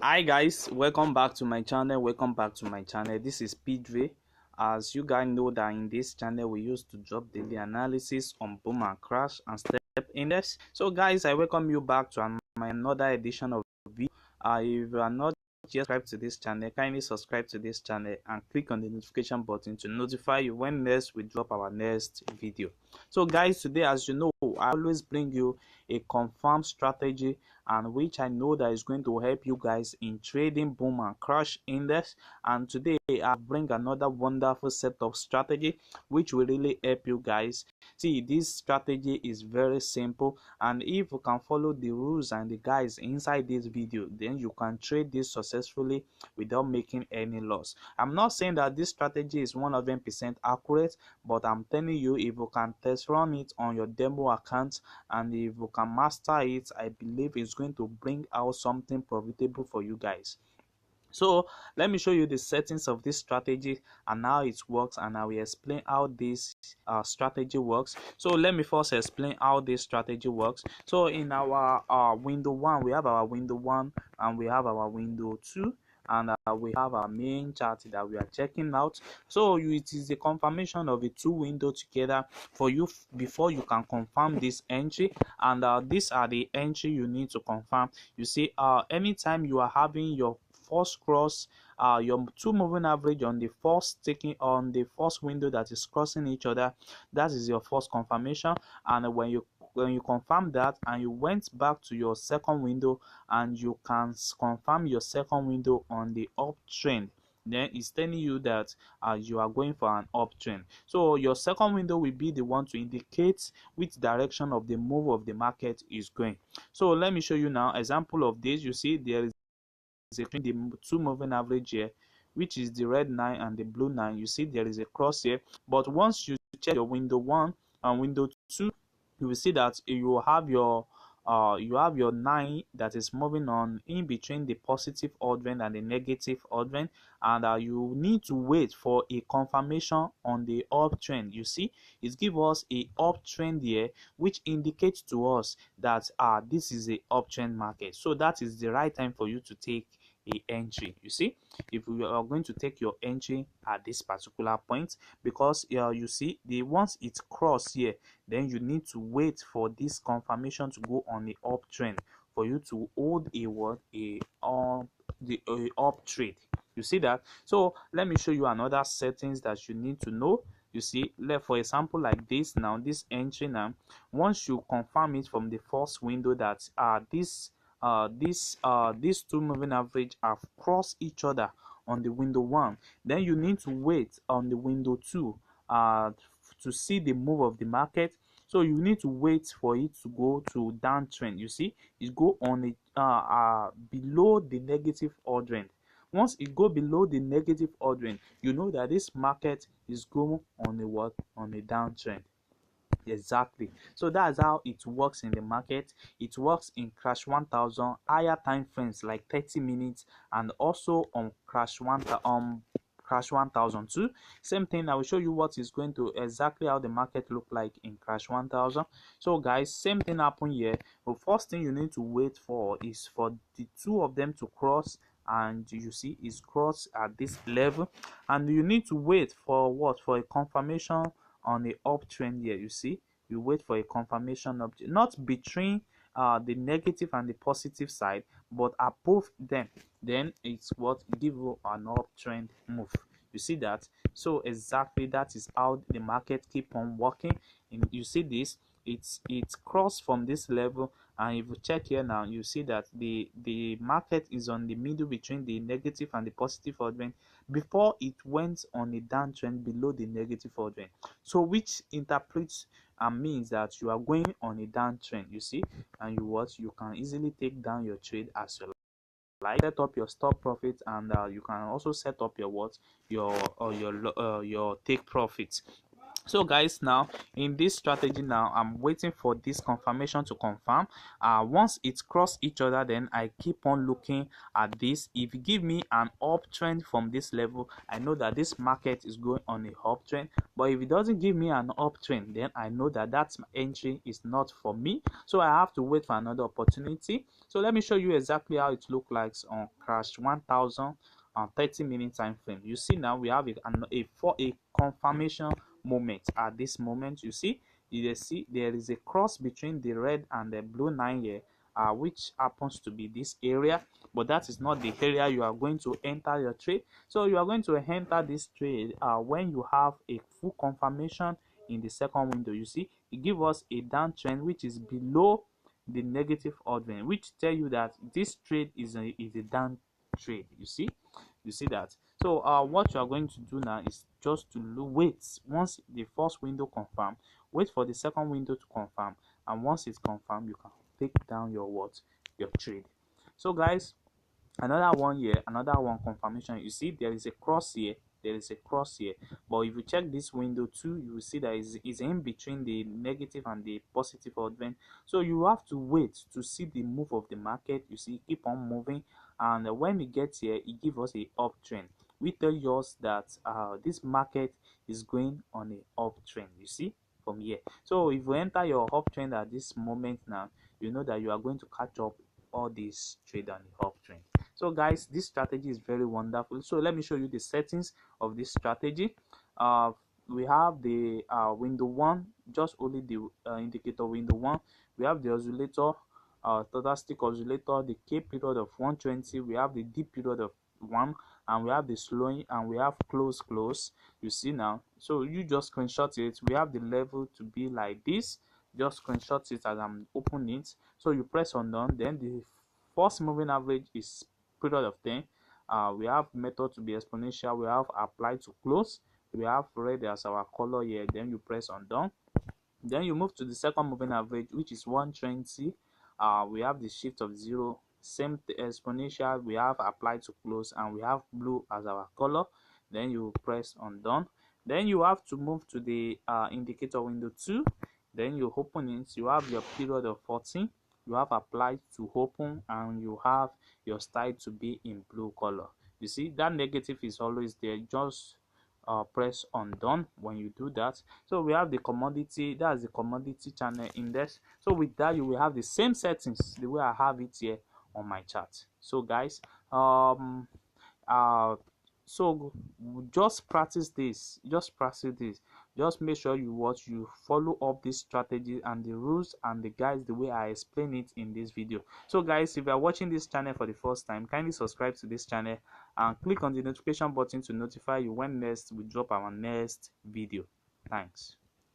Hi guys, welcome back to my channel. This is Pidre. As you guys know that in this channel we used to drop daily analysis on boom and crash and step index. So guys, I welcome you back to my another edition of video. If you are not yet subscribed to this channel, kindly subscribe to this channel and click on the notification button to notify you when next we drop our next video. So guys, today, as you know, I always bring you a confirmed strategy, and which I know that is going to help you guys in trading boom and crash index. And today I bring another wonderful set of strategy which will really help you guys. See, this strategy is very simple, and if you can follow the rules and the guides inside this video, then you can trade this successfully without making any loss. I'm not saying that this strategy is 100% accurate, but I'm telling you, if you can test run it on your demo account and if you can master it, I believe it's going to bring out something profitable for you guys. So let me show you the settings of this strategy and how it works, and I will explain how this strategy works. So let me first explain how this strategy works. So in our window 1, we have our window 1 and we have our window 2, and we have our main chart that we are checking out. So it is a confirmation of the two windows together for you before you can confirm this entry, and these are the entry you need to confirm. You see, anytime you are having your first cross, your two moving average on the first window that is crossing each other, that is your first confirmation. And when you confirm that and you went back to your second window and you can confirm your second window on the uptrend, then it's telling you that you are going for an uptrend. So your second window will be the one to indicate which direction of the move of the market is going. So let me show you now example of this. You see, there is between the two moving average here, which is the red line and the blue line. You see there is a cross here, but once you check your window 1 and window 2, you will see that you have your 9 that is moving on in between the positive odd trend and the negative odd trend, and you need to wait for a confirmation on the uptrend. You see, it gives us a uptrend here, which indicates to us that this is a uptrend market. So that is the right time for you to take a entry. You see, if you are going to take your entry at this particular point, because you see, once it cross here, then you need to wait for this confirmation to go on the uptrend for you to hold a up trade. You see that? So let me show you another settings that you need to know. You see, for example, like this now, this entry now, once you confirm it from the first window that these two moving average have crossed each other on the window 1, then you need to wait on the window 2 to see the move of the market. So you need to wait for it to go to downtrend. You see, it go on a below the negative odd trend. Once it go below the negative odd trend, you know that this market is going on a downtrend. Exactly. So that's how it works in the market. It works in crash 1000, higher time frames like 30 minutes, and also on crash 1000 too. Same thing. I will show you what is going to exactly how the market look like in crash 1000. So guys, same thing happen here. The first thing you need to wait for is for the two of them to cross, and you see it's crossed at this level, and you need to wait for what? For a confirmation on the uptrend here. You see, you wait for a confirmation of not between the negative and the positive side, but above them. Then it's what give you an uptrend move. You see that? So exactly that is how the market keep on working. And you see this, it's crossed from this level, and if you check here now, you see that the market is on the middle between the negative and the positive trend before it went on a downtrend below the negative trend. So which interprets and means that you are going on a downtrend. You see, and you can easily take down your trade as you like. Set up your stop profit, and you can also set up your your take profits. So guys, now in this strategy, now I'm waiting for this confirmation to confirm. Once it's cross each other, then I keep on looking at this. If you give me an uptrend from this level, I know that this market is going on a uptrend. But if it doesn't give me an uptrend, then I know that that entry is not for me, so I have to wait for another opportunity. So let me show you exactly how it looks like on crash 1000 on 30-minute time frame. You see, now we have a confirmation moment. At this moment, you see there is a cross between the red and the blue 9 here, which happens to be this area, but that is not the area you are going to enter your trade. So you are going to enter this trade when you have a full confirmation in the second window. You see, it gives us a downtrend which is below the negative order, which tell you that this trade is a down trade. You see that. So what you are going to do now is just to wait. Once the first window confirm, wait for the second window to confirm, and once it's confirmed, you can take down your trade. So guys, another one here, another one confirmation. You see there is a cross here, there is a cross here, but if you check this window too, you will see that is in between the negative and the positive advent. So you have to wait to see the move of the market. You see, keep on moving, and when it gets here, it gives us a uptrend. We tell us that this market is going on a uptrend. You see from here. So if you enter your uptrend at this moment now, you know that you are going to catch up all these trade on the uptrend. So guys, this strategy is very wonderful. So let me show you the settings of this strategy. We have the window one, just only the indicator window one. We have the oscillator, stochastic oscillator, the K period of 120. We have the D period of 1, and we have the slowing, and we have close. You see now. So you just screenshot it. We have the level to be like this. Just screenshot it as I'm opening it. So you press on done. Then the first moving average is period of 10. We have method to be exponential. We have apply to close. We have red as our color here. Then you press on done. Then you move to the second moving average, which is 120. We have the shift of 0. Same exponential. We have apply to close, and we have blue as our color. Then you press on done. Then you have to move to the indicator window 2. Then you open it. You have your period of 14. You have applied to open, and you have your style to be in blue color. You see that negative is always there. Just press on done when you do that. So we have the commodity, that's the commodity channel index. So with that, you will have the same settings the way I have it here on my chart. So guys, uh so just practice this, just make sure you follow up this strategy and the rules and the guides the way I explain it in this video. So guys, if you are watching this channel for the first time, kindly subscribe to this channel and click on the notification button to notify you when next we drop our next video. Thanks.